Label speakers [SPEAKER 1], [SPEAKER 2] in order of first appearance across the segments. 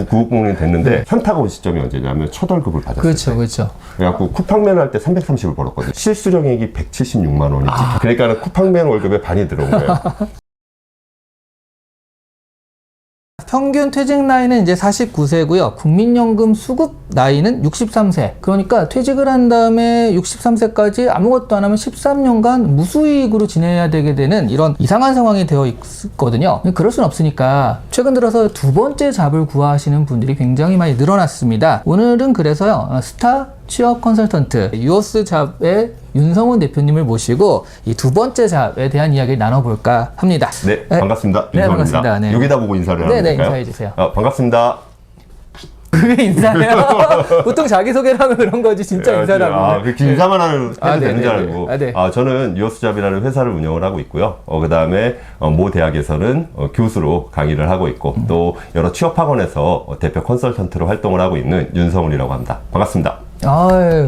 [SPEAKER 1] 구급공무원이 됐는데 현타가 온 시점이 언제냐면 첫 월급을 받았을
[SPEAKER 2] 그렇죠,
[SPEAKER 1] 때.
[SPEAKER 2] 그렇죠.
[SPEAKER 1] 그래갖고 쿠팡맨 할 때 330을 벌었거든요. 실수령액이 176만 원이지. 그러니까 쿠팡맨 월급에 반이 들어온 거예요.
[SPEAKER 2] 평균 퇴직 나이는 이제 49세고요. 국민연금 수급 나이는 63세. 그러니까 퇴직을 한 다음에 63세까지 아무것도 안 하면 13년간 무수익으로 지내야 되게 되는 이런 이상한 상황이 되어 있거든요. 그럴 순 없으니까 최근 들어서 두 번째 잡을 구하시는 분들이 굉장히 많이 늘어났습니다. 오늘은 그래서요. 스타 취업 컨설턴트 유어스 잡의 윤성훈 대표님을 모시고 이 두 번째 잡에 대한 이야기를 나눠볼까 합니다.
[SPEAKER 1] 네, 반갑습니다.
[SPEAKER 2] 네,
[SPEAKER 1] 윤성훈입니다.
[SPEAKER 2] 반갑습니다. 네.
[SPEAKER 1] 여기다 보고 인사를 하면
[SPEAKER 2] 네,
[SPEAKER 1] 될까요?
[SPEAKER 2] 인사해주세요.
[SPEAKER 1] 반갑습니다.
[SPEAKER 2] 그게 인사예요? 보통 자기소개를 하면 그런 거지 진짜 인사를 하면.
[SPEAKER 1] 그렇게 인사만 해도 되는
[SPEAKER 2] 네,
[SPEAKER 1] 줄 알고.
[SPEAKER 2] 네.
[SPEAKER 1] 저는 유어스잡이라는 회사를 운영을 하고 있고요. 그 다음에 모 대학에서는 교수로 강의를 하고 있고 또 여러 취업학원에서 대표 컨설턴트로 활동을 하고 있는 윤성훈이라고 합니다. 반갑습니다.
[SPEAKER 2] 아유,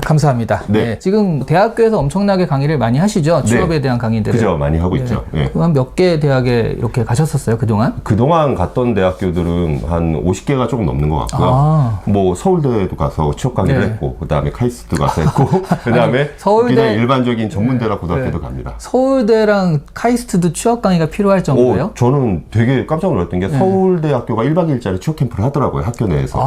[SPEAKER 2] 감사합니다.
[SPEAKER 1] 네.
[SPEAKER 2] 네. 지금 대학교에서 엄청나게 강의를 많이 하시죠? 취업에 대한 강의들을.
[SPEAKER 1] 그죠, 많이 하고 있죠. 네.
[SPEAKER 2] 한 몇 개 대학에 이렇게 가셨었어요, 그동안?
[SPEAKER 1] 그동안 갔던 대학교들은 한 50개가 조금 넘는 것 같고요. 뭐 서울대도 가서 취업 강의를
[SPEAKER 2] 네.
[SPEAKER 1] 했고, 그 다음에 카이스트 가서 했고, 그 다음에 그냥 일반적인 전문대나 고등학교도 갑니다.
[SPEAKER 2] 서울대랑 카이스트도 취업 강의가 필요할 정도예요?
[SPEAKER 1] 저는 되게 깜짝 놀랐던 게 서울대학교가 1박 2일짜리 취업 캠프를 하더라고요, 학교 내에서.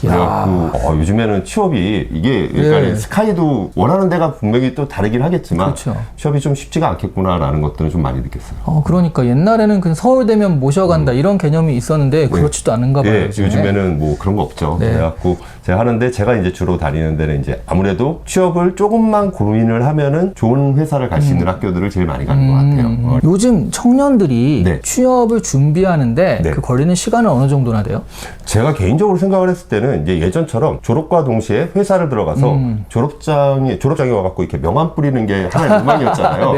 [SPEAKER 1] 그래갖고 요즘에는 취업이 이게 그러니까 스카이도 원하는 데가 분명히 또 다르긴 하겠지만
[SPEAKER 2] 그렇죠.
[SPEAKER 1] 취업이 좀 쉽지가 않겠구나라는 것들은 좀 많이 느꼈어요.
[SPEAKER 2] 그러니까 옛날에는 그냥 서울대면 모셔간다 이런 개념이 있었는데 그렇지도 않은가 봐요.
[SPEAKER 1] 요즘에는 뭐 그런 거 없죠. 그래갖고 제가 하는데 제가 이제 주로 다니는 데는 이제 아무래도 취업을 조금만 고민을 하면은 좋은 회사를 갈 수 있는 학교들을 제일 많이 가는 것 같아요.
[SPEAKER 2] 요즘 청년들이 취업을 준비하는데 그 걸리는 시간은 어느 정도나 돼요?
[SPEAKER 1] 제가 개인적으로 생각을 했을 때는 이제 예전처럼 졸업과 동시에 회사를 들어가서 졸업장에 와갖고 이렇게 명함 뿌리는 게 하나의 로망이었잖아요.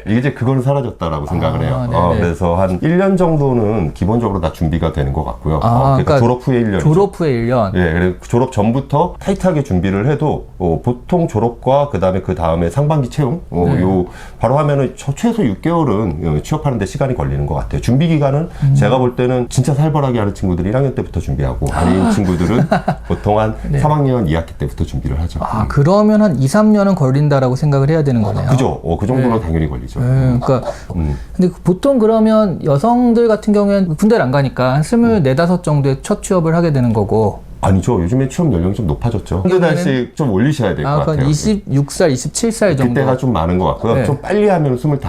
[SPEAKER 1] 이게 이제 그거는 사라졌다라고 생각을 해요. 그래서 한 1년 정도는 기본적으로 다 준비가 되는 것 같고요. 그러니까 졸업 후에 1년.
[SPEAKER 2] 졸업 후에 1년.
[SPEAKER 1] 그래서 졸업 전부터 타이트하게 준비를 해도 보통 졸업과 그 다음에 상반기 채용 요 바로 하면은 최소 6개월은 취업하는 데 시간이 걸리는 것 같아요. 준비 기간은 제가 볼 때는 진짜 살벌하게 하는 친구들이 1학년 때부터 준비하고 아닌 친구들은 보통 한 3학년 2학기 때부터 준비를 하죠.
[SPEAKER 2] 그러면 한 2, 3년은 걸린다라고 생각을 해야 되는 거네요.
[SPEAKER 1] 그죠. 그 정도는 당연히 걸리죠.
[SPEAKER 2] 그러니까 근데 보통 그러면 여성들 같은 경우에는 군대를 안 가니까 한 24, 25 정도에 첫 취업을 하게 되는 거고.
[SPEAKER 1] 아니죠. 요즘에 취업 연령이 좀 높아졌죠. 한두 달씩 좀 올리셔야 될 것 같아요.
[SPEAKER 2] 26살, 27살 정도.
[SPEAKER 1] 그때가 좀 많은 것 같고요. 좀 빨리 하면 25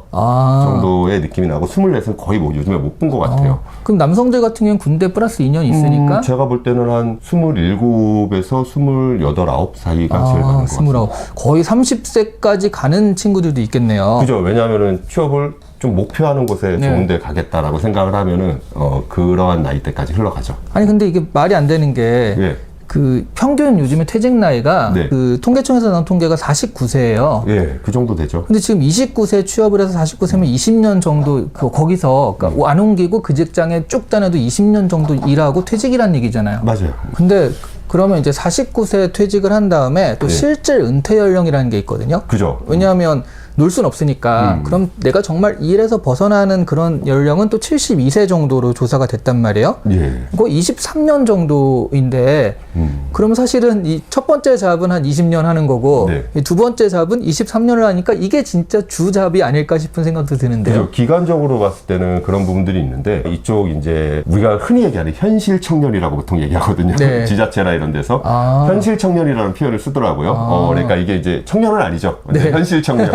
[SPEAKER 1] 정도의 느낌이 나고 24은 거의 뭐 요즘에 못 본 것 같아요.
[SPEAKER 2] 그럼 남성들 같은 경우는 군대 플러스 2년 있으니까?
[SPEAKER 1] 제가 볼 때는 한 27에서 28, 9 사이가 제일 많은 것 같아요.
[SPEAKER 2] 거의 30세까지 가는 친구들도 있겠네요.
[SPEAKER 1] 그죠. 왜냐하면은 취업을 좀 목표하는 곳에 좋은 데 가겠다라고 생각을 하면은 그러한 나이대까지 흘러가죠.
[SPEAKER 2] 아니 근데 이게 말이 안 되는 게 그 평균 요즘에 퇴직 나이가 그 통계청에서 나온 통계가 49세예요.
[SPEAKER 1] 그 정도 되죠.
[SPEAKER 2] 근데 지금 29세 취업을 해서 49세면 20년 정도 거기서 그러니까 안 옮기고 그 직장에 쭉 다녀도 20년 정도 일하고 퇴직이란 얘기잖아요.
[SPEAKER 1] 맞아요.
[SPEAKER 2] 근데 그러면 이제 49세 퇴직을 한 다음에 또 실질 은퇴 연령이라는 게 있거든요.
[SPEAKER 1] 그죠.
[SPEAKER 2] 왜냐하면 놀 순 없으니까 그럼 내가 정말 일에서 벗어나는 그런 연령은 또 72세 정도로 조사가 됐단 말이에요. 그거 23년 정도인데 그러면 사실은 이 첫 번째 잡은 한 20년 하는 거고 이 두 번째 잡은 23년을 하니까 이게 진짜 주잡이 아닐까 싶은 생각도 드는데요.
[SPEAKER 1] 기간적으로 봤을 때는 그런 부분들이 있는데 이쪽 이제 우리가 흔히 얘기하는 현실 청년이라고 보통 얘기하거든요. 지자체나 이런 데서 현실 청년이라는 표현을 쓰더라고요. 그러니까 이게 이제 청년은 아니죠. 현실 청년.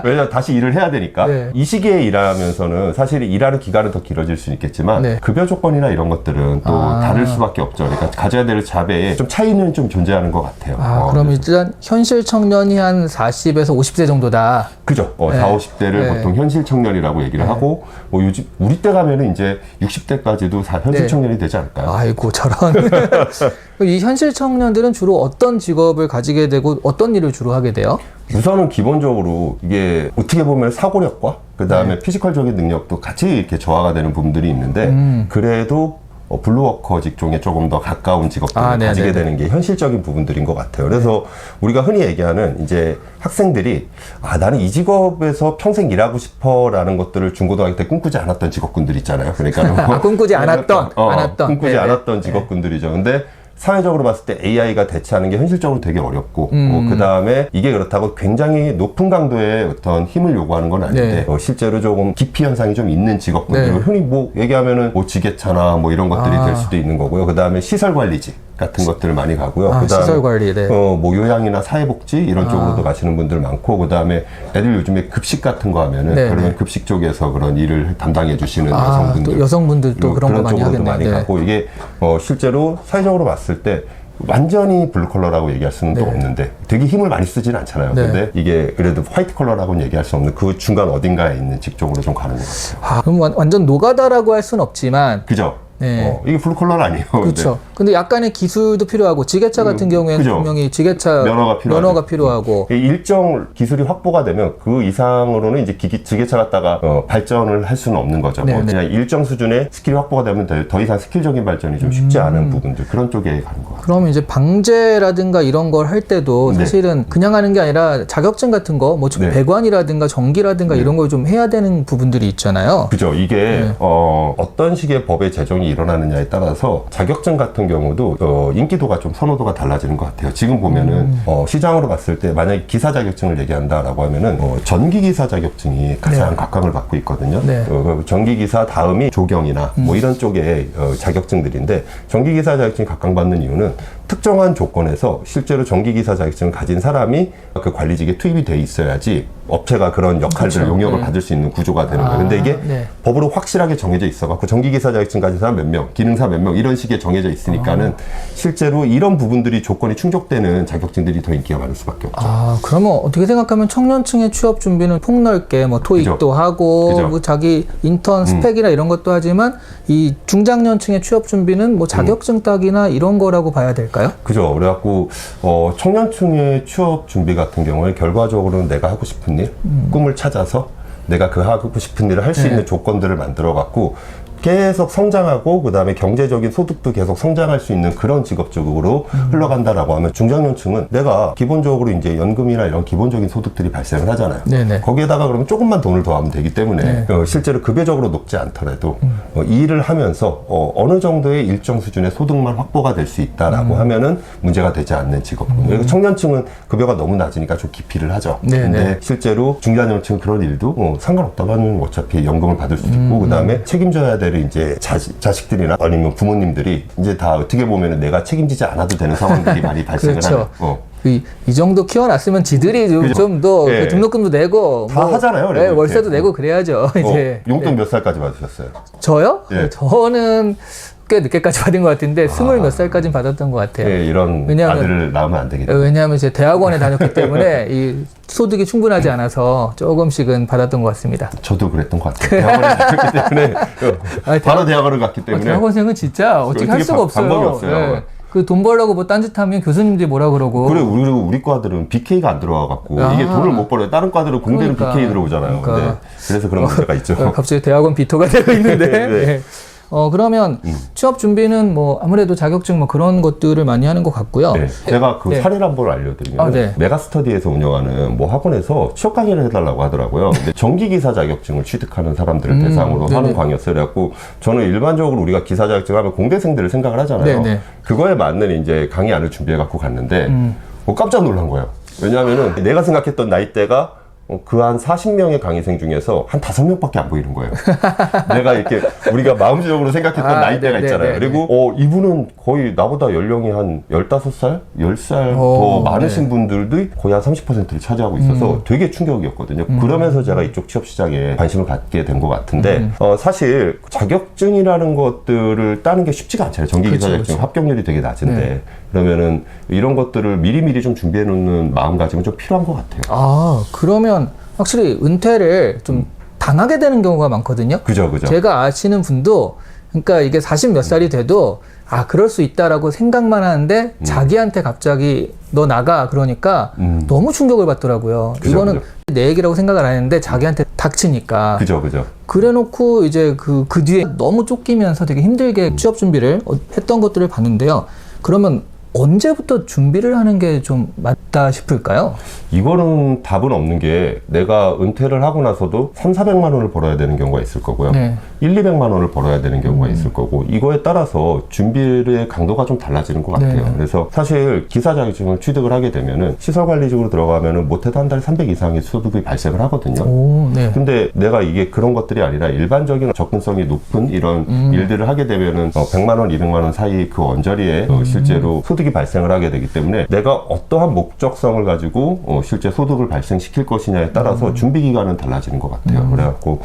[SPEAKER 1] 왜냐면 다시 일을 해야 되니까 이 시기에 일하면서는 사실 일하는 기간은 더 길어질 수 있겠지만 급여 조건이나 이런 것들은 또 다를 수밖에 없죠. 그러니까 가져야 될 잡에 좀 차이는 좀 존재하는 것 같아요.
[SPEAKER 2] 그럼 일단 현실 청년이 한 40에서 50세 정도다.
[SPEAKER 1] 그죠. 40, 50대를 보통 현실 청년이라고 얘기를 하고 뭐 요즘 우리 때 가면은 이제 60대까지도 현실 청년이 되지 않을까요?
[SPEAKER 2] 아이고 저런. 이 현실 청년들은 주로 어떤 직업을 가지게 되고 어떤 일을 주로 하게 돼요?
[SPEAKER 1] 우선은 기본적으로 이게 어떻게 보면 사고력과 그 다음에 피지컬적인 능력도 같이 이렇게 저하가 되는 부분들이 있는데 그래도 블루워커 직종에 조금 더 가까운 직업들을 가지게 되는 게 현실적인 부분들인 것 같아요. 그래서 우리가 흔히 얘기하는 이제 학생들이 나는 이 직업에서 평생 일하고 싶어라는 것들을 중고등학교 때 꿈꾸지 않았던 직업군들 있잖아요. 그러니까
[SPEAKER 2] 꿈꾸지 않았던
[SPEAKER 1] 꿈꾸지 않았던 직업군들이죠. 근데 사회적으로 봤을 때 AI가 대체하는 게 현실적으로 되게 어렵고, 그 다음에 이게 그렇다고 굉장히 높은 강도의 어떤 힘을 요구하는 건 아닌데, 실제로 조금 기피 현상이 좀 있는 직업군들, 흔히 뭐 얘기하면은 뭐 지게차나 뭐 이런 것들이 될 수도 있는 거고요. 그 다음에 시설 관리직 같은 것들을 많이 가고요. 그다음에
[SPEAKER 2] 시설 관리,
[SPEAKER 1] 뭐 요양이나 사회복지 이런 쪽으로도 가시는 분들 많고, 그 다음에 애들 요즘에 급식 같은 거 하면은 그러면 급식 쪽에서 그런 일을 담당해 주시는 여성분들,
[SPEAKER 2] 또 여성분들도 그런 거 많이
[SPEAKER 1] 쪽으로도
[SPEAKER 2] 하겠네요.
[SPEAKER 1] 많이 가고, 이게 실제로 사회적으로 봤을 때 완전히 블루 컬러라고 얘기할 수는 또 없는데 되게 힘을 많이 쓰진 않잖아요. 근데 이게 그래도 화이트 컬러라고는 얘기할 수 없는 그 중간 어딘가에 있는 직종으로 좀 가는 것 같아요.
[SPEAKER 2] 그럼 완전 노가다라고 할 수는 없지만,
[SPEAKER 1] 그죠? 이게 블루 컬러는 아니에요.
[SPEAKER 2] 그렇죠. 근데 약간의 기술도 필요하고, 지게차 같은 경우에는 분명히 지게차 면허가 필요하고,
[SPEAKER 1] 일정 기술이 확보가 되면 그 이상으로는 이제 지게차 갖다가 발전을 할 수는 없는 거죠. 그냥 일정 수준의 스킬이 확보가 되면 더 이상 스킬적인 발전이 좀 쉽지 않은 부분들, 그런 쪽에 가는 것 같아요.
[SPEAKER 2] 그러면 이제 방제라든가 이런 걸 할 때도 사실은 그냥 하는 게 아니라 자격증 같은 거, 뭐 배관이라든가 전기라든가 이런 걸 좀 해야 되는 부분들이 있잖아요.
[SPEAKER 1] 그죠. 이게 어떤 식의 법의 제정이 일어나느냐에 따라서 자격증 같은 경우도 인기도가 좀 선호도가 달라지는 것 같아요. 지금 보면은 시장으로 봤을 때 만약에 기사 자격증을 얘기한다라고 하면은 전기기사 자격증이 가장 각광을 받고 있거든요. 전기기사 다음이 조경이나 뭐 이런 쪽의 자격증들인데, 전기기사 자격증이 각광받는 이유는 특정한 조건에서 실제로 전기기사 자격증을 가진 사람이 그 관리직에 투입이 돼 있어야지 업체가 그런 역할들을 용역을 받을 수 있는 구조가 되는 거예요. 근데 이게 법으로 확실하게 정해져 있어갖고 전기기사 자격증 가진 사람 몇 명, 기능사 몇 명 이런 식의 정해져 있으니까는 실제로 이런 부분들이 조건이 충족되는 자격증들이 더 인기가 많을 수밖에 없죠.
[SPEAKER 2] 그러면 어떻게 생각하면 청년층의 취업 준비는 폭넓게 뭐 토익도 하고 뭐 자기 인턴 스펙이나 이런 것도 하지만, 이 중장년층의 취업 준비는 뭐 자격증 따기나 이런 거라고 봐야 될까요?
[SPEAKER 1] 그죠. 그래갖고 청년층의 취업 준비 같은 경우에 결과적으로는 내가 하고 싶은 일, 꿈을 찾아서 내가 그 하고 싶은 일을 할 수 있는 조건들을 만들어갖고 계속 성장하고, 그 다음에 경제적인 소득도 계속 성장할 수 있는 그런 직업 쪽으로 흘러간다라고 하면, 중장년층은 내가 기본적으로 이제 연금이나 이런 기본적인 소득들이 발생을 하잖아요. 거기에다가 그러면 조금만 돈을 더하면 되기 때문에 실제로 급여적으로 높지 않더라도 이 일을 하면서 어느 정도의 일정 수준의 소득만 확보가 될 수 있다라고 하면은 문제가 되지 않는 직업. 그리고 청년층은 급여가 너무 낮으니까 좀 기피를 하죠. 근데 실제로 중장년층 그런 일도 상관없다고 하면 어차피 연금을 받을 수 있고, 그 다음에 책임져야 될 이제 자식들이나 아니면 부모님들이 이제 다 어떻게 보면은 내가 책임지지 않아도 되는 상황들이 많이 발생을 하는.
[SPEAKER 2] 이 정도 키워놨으면 지들이 좀 더 등록금도 내고
[SPEAKER 1] 다 하잖아요.
[SPEAKER 2] 월세도 내고 그래야죠. 이제
[SPEAKER 1] 용돈 몇 살까지 받으셨어요?
[SPEAKER 2] 저요? 저는 꽤 늦게까지 받은 것 같은데 20 몇 살까지는 받았던 것 같아요.
[SPEAKER 1] 이런 아들을 낳으면 안 되겠네요.
[SPEAKER 2] 왜냐하면 제 대학원에 다녔기 때문에 이 소득이 충분하지 않아서 조금씩은 받았던 것 같습니다.
[SPEAKER 1] 저도 그랬던 것 같아요. 대학원에 다녔기 때문에 바로 대학원을 갔기 때문에.
[SPEAKER 2] 대학원생은 진짜 어떻게 할 수가 없어요.
[SPEAKER 1] 방법이 없어요.
[SPEAKER 2] 그 돈 벌려고 뭐 딴짓하면 교수님들이 뭐라 그러고.
[SPEAKER 1] 그래, 우리 과들은 BK가 안 들어와갖고 이게 돈을 못 벌어요. 다른 과들은 공대는 BK 들어오잖아요. 그래서 그런 문제가 있죠.
[SPEAKER 2] 갑자기 대학원 비토가 되고 있는데. 그러면 취업 준비는 뭐 아무래도 자격증 뭐 그런 것들을 많이 하는 것 같고요.
[SPEAKER 1] 제가 그 사례를 한번 알려드리면 메가스터디에서 운영하는 뭐 학원에서 취업 강의를 해달라고 하더라고요. 근데 전기기사 자격증을 취득하는 사람들을 대상으로 하는 강의였어요. 그래갖고 저는 일반적으로 우리가 기사 자격증 하면 공대생들을 생각을 하잖아요. 그거에 맞는 이제 강의안을 준비해갖고 갔는데 깜짝 놀란 거예요. 왜냐하면은 내가 생각했던 나이대가 그 한 40명의 강의생 중에서 한 5명밖에 안 보이는 거예요. 내가 이렇게 우리가 마음적으로 생각했던 나이대가 있잖아요. 그리고 이분은 거의 나보다 연령이 한 15살, 10살 더 많으신 분들도 거의 한 30%를 차지하고 있어서 되게 충격이었거든요. 그러면서 제가 이쪽 취업 시장에 관심을 갖게 된 것 같은데 사실 자격증이라는 것들을 따는 게 쉽지가 않잖아요. 전기기사 자격증 합격률이 되게 낮은데 그러면은 이런 것들을 미리미리 좀 준비해 놓는 마음가짐은 좀 필요한 것 같아요.
[SPEAKER 2] 그러면 확실히 은퇴를 좀 당하게 되는 경우가 많거든요.
[SPEAKER 1] 그죠.
[SPEAKER 2] 제가 아시는 분도, 그러니까 이게 40 몇 살이 돼도 그럴 수 있다라고 생각만 하는데 자기한테 갑자기 너 나가 그러니까 너무 충격을 받더라고요.
[SPEAKER 1] 그죠,
[SPEAKER 2] 이거는
[SPEAKER 1] 그죠.
[SPEAKER 2] 내 얘기라고 생각을 안 했는데 자기한테 닥치니까.
[SPEAKER 1] 그죠.
[SPEAKER 2] 그래놓고 이제 그 뒤에 너무 쫓기면서 되게 힘들게 취업 준비를 했던 것들을 봤는데요. 그러면 언제부터 준비를 하는 게 좀 맞다 싶을까요?
[SPEAKER 1] 이거는 답은 없는 게 내가 은퇴를 하고 나서도 3,400만 원을 벌어야 되는 경우가 있을 거고요.
[SPEAKER 2] 네.
[SPEAKER 1] 200만 원을 벌어야 되는 경우가 있을 거고 이거에 따라서 준비의 강도가 좀 달라지는 것 같아요.
[SPEAKER 2] 네.
[SPEAKER 1] 그래서 사실 기사 자격증을 취득을 하게 되면은 시설관리직으로 들어가면은 못해도 한 달에 300 이상의 소득이 발생을 하거든요.
[SPEAKER 2] 오, 네.
[SPEAKER 1] 근데 내가 이게 그런 것들이 아니라 일반적인 접근성이 높은 이런 일들을 하게 되면은 100만 원, 200만 원 사이 그 언저리에 실제로 소득이 발생을 하게 되기 때문에 내가 어떠한 목적성을 가지고 실제 소득을 발생시킬 것이냐에 따라서 준비 기간은 달라지는 것 같아요. 그래갖고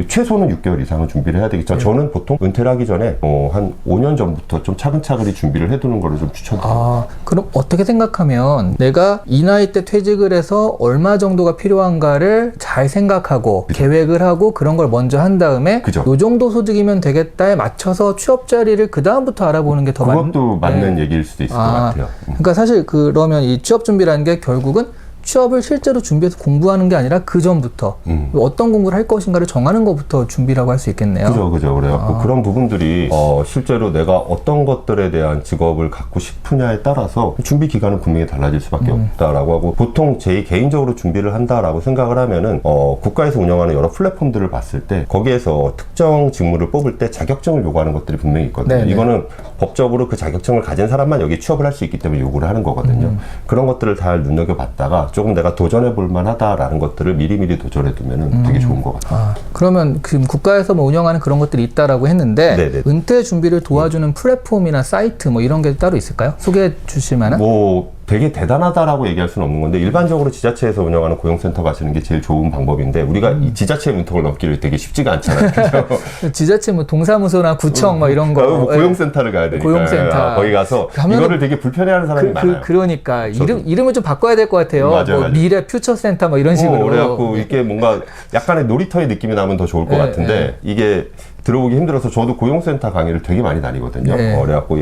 [SPEAKER 1] 최소는 6개월 이상은 준비를 해야 되겠죠. 저는 보통 은퇴를 하기 전에 한 5년 전부터 좀 차근차근히 준비를 해두는 거를 좀 추천드려요.
[SPEAKER 2] 아, 그럼 어떻게 생각하면 내가 이 나이 때 퇴직을 해서 얼마 정도가 필요한가를 잘 생각하고 계획을 하고 그런 걸 먼저 한 다음에
[SPEAKER 1] 그죠.
[SPEAKER 2] 요 정도 소득이면 되겠다에 맞춰서 취업 자리를 그 다음부터 알아보는 게 더
[SPEAKER 1] 그것도 맞는 얘기일 수도 있을 것 같아요.
[SPEAKER 2] 그러니까 사실 그러면 이 취업 준비라는 게 결국은 취업을 실제로 준비해서 공부하는 게 아니라 그 전부터 어떤 공부를 할 것인가를 정하는 것부터 준비라고 할 수 있겠네요.
[SPEAKER 1] 그죠. 그래갖고 그런 부분들이 실제로 내가 어떤 것들에 대한 직업을 갖고 싶으냐에 따라서 준비 기간은 분명히 달라질 수밖에 없다라고 하고 보통 제 개인적으로 준비를 한다라고 생각을 하면은 국가에서 운영하는 여러 플랫폼들을 봤을 때 거기에서 특정 직무를 뽑을 때 자격증을 요구하는 것들이 분명히 있거든요.
[SPEAKER 2] 네네.
[SPEAKER 1] 이거는 법적으로 그 자격증을 가진 사람만 여기 취업을 할 수 있기 때문에 요구를 하는 거거든요. 그런 것들을 잘 눈여겨봤다가 조금 내가 도전해 볼 만하다라는 것들을 미리미리 도전해 두면은 되게 좋은 것 같아요.
[SPEAKER 2] 그러면 지금 국가에서 뭐 운영하는 그런 것들이 있다라고 했는데
[SPEAKER 1] 네네.
[SPEAKER 2] 은퇴 준비를 도와주는 플랫폼이나 사이트 뭐 이런 게 따로 있을까요? 소개해 주실 만한?
[SPEAKER 1] 뭐 되게 대단하다라고 얘기할 수는 없는 건데 일반적으로 지자체에서 운영하는 고용센터 가시는 게 제일 좋은 방법인데 우리가 이 지자체의 문턱을 넘기를 되게 쉽지가 않잖아요. 그죠?
[SPEAKER 2] 지자체 뭐 동사무소나 구청 뭐 이런 거.
[SPEAKER 1] 뭐 고용센터를 가야 되니까
[SPEAKER 2] 고용센터.
[SPEAKER 1] 거기 가서 이거를 되게 불편해하는 사람이 많아요.
[SPEAKER 2] 그러니까 이름을 좀 바꿔야 될 것 같아요.
[SPEAKER 1] 맞아요.
[SPEAKER 2] 미래 퓨처센터 뭐 이런 식으로.
[SPEAKER 1] 그래갖고 이게 뭔가 약간의 놀이터의 느낌이 나면 더 좋을 것 같은데 이게 들어보기 힘들어서 저도 고용센터 강의를 되게 많이 다니거든요.
[SPEAKER 2] 네.
[SPEAKER 1] 그래갖고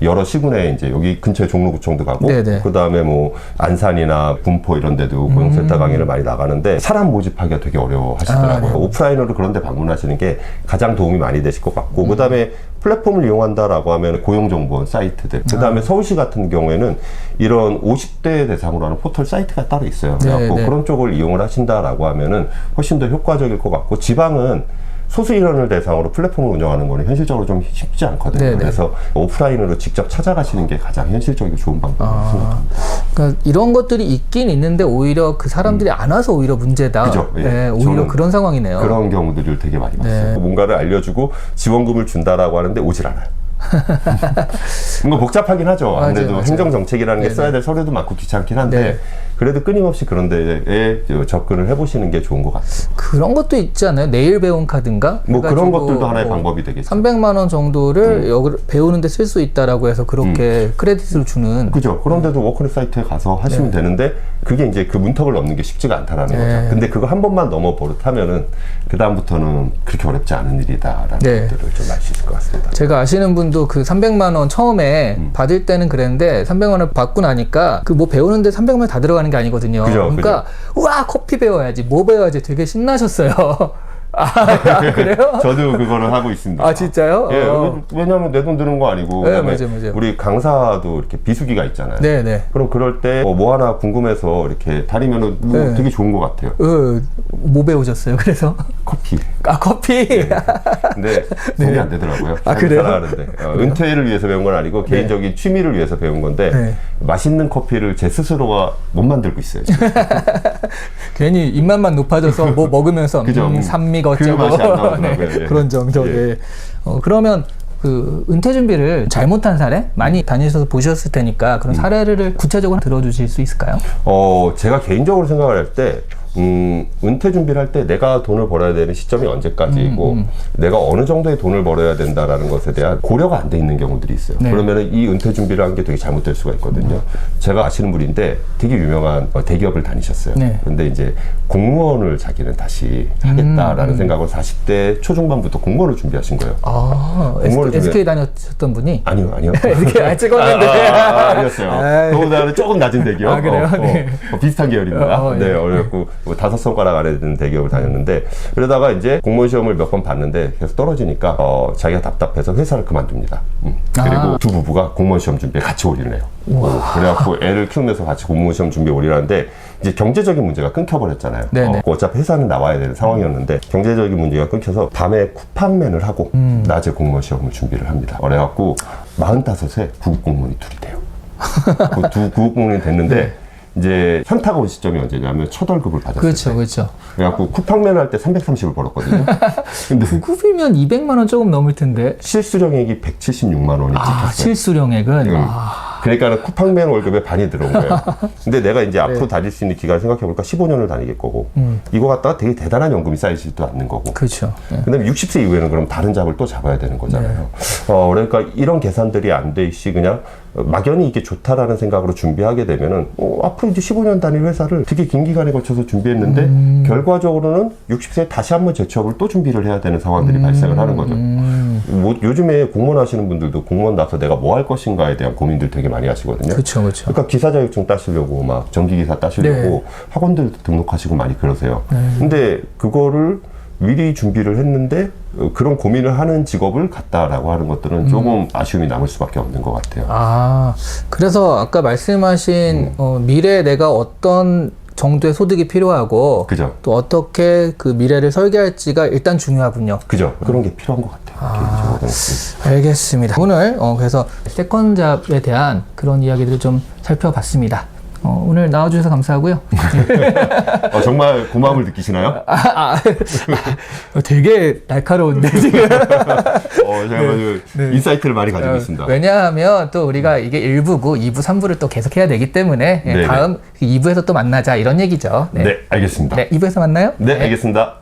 [SPEAKER 1] 여러 시군에 이제 여기 근처에 종로구청도 가고
[SPEAKER 2] 네네.
[SPEAKER 1] 그 다음에 뭐 안산이나 군포 이런 데도 고용센터 강의를 많이 나가는데 사람 모집하기가 되게 어려워하시더라고요.
[SPEAKER 2] 네.
[SPEAKER 1] 오프라인으로 그런 데 방문하시는 게 가장 도움이 많이 되실 것 같고 그 다음에 플랫폼을 이용한다라고 하면 고용정보원 사이트들 그 다음에 서울시 같은 경우에는 이런 50대 대상으로 하는 포털 사이트가 따로 있어요. 그래갖고 그런 쪽을 이용을 하신다라고 하면은 훨씬 더 효과적일 것 같고 지방은 소수 인원을 대상으로 플랫폼을 운영하는 거는 현실적으로 좀 쉽지 않거든요.
[SPEAKER 2] 네네.
[SPEAKER 1] 그래서 오프라인으로 직접 찾아가시는 게 가장 현실적이고 좋은 방법이라고 생각합니다.
[SPEAKER 2] 그러니까 이런 것들이 있긴 있는데 오히려 그 사람들이 안 와서 오히려 문제다.
[SPEAKER 1] 그죠. 예.
[SPEAKER 2] 네, 오히려 그런 상황이네요.
[SPEAKER 1] 그런 경우들을 되게 많이 봤어요.
[SPEAKER 2] 네.
[SPEAKER 1] 뭔가를 알려주고 지원금을 준다라고 하는데 오질 않아요. 뭔가 복잡하긴 하죠. 아무래도
[SPEAKER 2] 맞아요.
[SPEAKER 1] 행정정책이라는 게
[SPEAKER 2] 네네.
[SPEAKER 1] 써야 될 서류도 많고 귀찮긴 한데
[SPEAKER 2] 네.
[SPEAKER 1] 그래도 끊임없이 그런 데에 접근을 해보시는 게 좋은 것 같아요.
[SPEAKER 2] 그런 것도 있지 않아요? 내일 배운 카드인가?
[SPEAKER 1] 뭐 그런
[SPEAKER 2] 해가지고
[SPEAKER 1] 것들도 하나의 방법이 되겠죠.
[SPEAKER 2] 300만 원 정도를 여기 배우는데 쓸 수 있다라고 해서 그렇게 크레딧을 주는.
[SPEAKER 1] 그죠. 그런데도 워크넷 사이트에 가서 하시면 되는데 그게 이제 그 문턱을 넘는 게 쉽지가 않다라는 거죠. 근데 그거 한 번만 넘어 버릇하면은 그 다음부터는 그렇게 어렵지 않은 일이다라는 것들을 좀 알 수 있을 것 같습니다.
[SPEAKER 2] 제가 아시는 분도 그 300만 원 처음에 받을 때는 그랬는데 300만 원 받고 나니까 그 뭐 배우는데 300만 원 다 들어가는 게 아니거든요.
[SPEAKER 1] 그죠,
[SPEAKER 2] 그러니까 우와 커피 배워야지 뭐 배워야지 되게 신나셨어요. 그래요?
[SPEAKER 1] 저도 그거를 하고 있습니다.
[SPEAKER 2] 아 진짜요?
[SPEAKER 1] 예, 왜냐하면 내 돈 드는 거 아니고.
[SPEAKER 2] 네,
[SPEAKER 1] 그다음에
[SPEAKER 2] 맞아요.
[SPEAKER 1] 우리 강사도 이렇게 비수기가 있잖아요.
[SPEAKER 2] 네네.
[SPEAKER 1] 그럼 그럴 때 뭐 하나 궁금해서 이렇게 다니면은 뭐 되게 좋은 것 같아요.
[SPEAKER 2] 뭐 배우셨어요? 그래서
[SPEAKER 1] 커피.
[SPEAKER 2] 커피.
[SPEAKER 1] 근데 도움이 안 되더라고요.
[SPEAKER 2] 그래요?
[SPEAKER 1] 살아가는데 은퇴를 위해서 배운 건 아니고 개인적인 취미를 위해서 배운 건데 맛있는 커피를 제 스스로가 못 만들고 있어요.
[SPEAKER 2] 괜히 입맛만 높아져서 뭐 먹으면서
[SPEAKER 1] 그죠.
[SPEAKER 2] 산미가
[SPEAKER 1] 그
[SPEAKER 2] 어쩌고
[SPEAKER 1] 맛이 안 나오더라고요. 예.
[SPEAKER 2] 그런 정도.
[SPEAKER 1] 예.
[SPEAKER 2] 그러면 그 은퇴 준비를 잘못한 사례 많이 다니셔서 보셨을 테니까 그런 사례를 구체적으로 들어주실 수 있을까요?
[SPEAKER 1] 제가 개인적으로 생각을 할 때 은퇴 준비를 할 때 내가 돈을 벌어야 되는 시점이 언제까지이고 내가 어느 정도의 돈을 벌어야 된다라는 것에 대한 고려가 안 돼 있는 경우들이 있어요.
[SPEAKER 2] 네.
[SPEAKER 1] 그러면은 이 은퇴 준비를 한 게 되게 잘못될 수가 있거든요. 제가 아시는 분인데 되게 유명한 대기업을 다니셨어요.
[SPEAKER 2] 네.
[SPEAKER 1] 근데 이제 공무원을 자기는 다시 하겠다라는 생각으로 40대 초중반부터 공무원을 준비하신 거예요.
[SPEAKER 2] 아,
[SPEAKER 1] 공무원을
[SPEAKER 2] SK 다녔던 분이?
[SPEAKER 1] 아니요.
[SPEAKER 2] 이렇게 찍었는데.
[SPEAKER 1] 아니었어요.
[SPEAKER 2] 아이.
[SPEAKER 1] 그보다는 조금 낮은 대기업.
[SPEAKER 2] 아, 그래요? 네.
[SPEAKER 1] 비슷한 계열입니다. 네,
[SPEAKER 2] 예.
[SPEAKER 1] 어렵고 뭐 5손가락 안에 드는 대기업을 다녔는데 그러다가 이제 공무원 시험을 몇 번 봤는데 계속 떨어지니까 자기가 답답해서 회사를 그만둡니다. 그리고 두 부부가 공무원 시험 준비에 같이 올인을 해요. 그래갖고 애를 키우면서 같이 공무원 시험 준비에 올인하는데 이제 경제적인 문제가 끊겨버렸잖아요.
[SPEAKER 2] 네네.
[SPEAKER 1] 어차피 회사는 나와야 되는 상황이었는데 경제적인 문제가 끊겨서 밤에 쿠팡맨을 하고 낮에 공무원 시험을 준비를 합니다. 그래갖고 45세 구급 공무원이 둘이 돼요. 그 두 구급 공무원이 됐는데
[SPEAKER 2] 네.
[SPEAKER 1] 이제 현타가 온 시점이 언제냐면 첫 월급을 받았을
[SPEAKER 2] 그렇죠,
[SPEAKER 1] 때.
[SPEAKER 2] 그렇죠.
[SPEAKER 1] 그래갖고 쿠팡맨 할 때 330을 벌었거든요. 근데
[SPEAKER 2] 구급이면 200만 원 조금 넘을 텐데.
[SPEAKER 1] 실수령액이 176만 원이 찍혔어요.
[SPEAKER 2] 실수령액은.
[SPEAKER 1] 그러니까 쿠팡맨 월급의 반이 들어온 거예요. 근데 내가 이제 앞으로 다닐 수 있는 기간을 생각해보니까 15년을 다니겠 거고 이거 갖다가 되게 대단한 연금이 쌓이지도 않는 거고.
[SPEAKER 2] 그렇죠. 네.
[SPEAKER 1] 근데 60세 이후에는 그럼 다른 잡을 또 잡아야 되는 거잖아요. 그러니까 이런 계산들이 안 돼 있이 그냥 막연히 이게 좋다라는 생각으로 준비하게 되면은 앞으로 이제 15년 다닐 회사를 되게 긴 기간에 걸쳐서 준비했는데 결과적으로는 60세에 다시 한번 재취업을 또 준비를 해야 되는 상황들이 발생을 하는 거죠. 뭐 요즘에 공무원 하시는 분들도 공무원 나서 내가 뭐 할 것인가에 대한 고민들 되게 많이 하시거든요.
[SPEAKER 2] 그렇죠, 그렇죠.
[SPEAKER 1] 그러니까 기사 자격증 따시려고 막 전기기사 따시려고 학원들 등록하시고 많이 그러세요. 근데 그거를 미리 준비를 했는데 그런 고민을 하는 직업을 갖다라고 하는 것들은 조금 아쉬움이 남을 수밖에 없는 것 같아요.
[SPEAKER 2] 아, 그래서 아까 말씀하신 미래에 내가 어떤 정도의 소득이 필요하고
[SPEAKER 1] 그죠.
[SPEAKER 2] 또 어떻게 그 미래를 설계할지가 일단 중요하군요.
[SPEAKER 1] 그죠. 그런 게 필요한 것 같아요. 개인적으로는.
[SPEAKER 2] 알겠습니다. 오늘 그래서 세컨잡에 대한 그런 이야기들을 좀 살펴봤습니다. 오늘 나와주셔서 감사하고요.
[SPEAKER 1] 정말 고마움을 느끼시나요?
[SPEAKER 2] 되게 날카로운데 지금.
[SPEAKER 1] 제가 아주 인사이트를 많이 가지고 있습니다.
[SPEAKER 2] 왜냐하면 또 우리가 이게 1부고 2부, 3부를 또 계속 해야 되기 때문에
[SPEAKER 1] 네네.
[SPEAKER 2] 다음 2부에서 또 만나자 이런 얘기죠.
[SPEAKER 1] 네, 알겠습니다.
[SPEAKER 2] 네, 2부에서 만나요.
[SPEAKER 1] 네, 알겠습니다.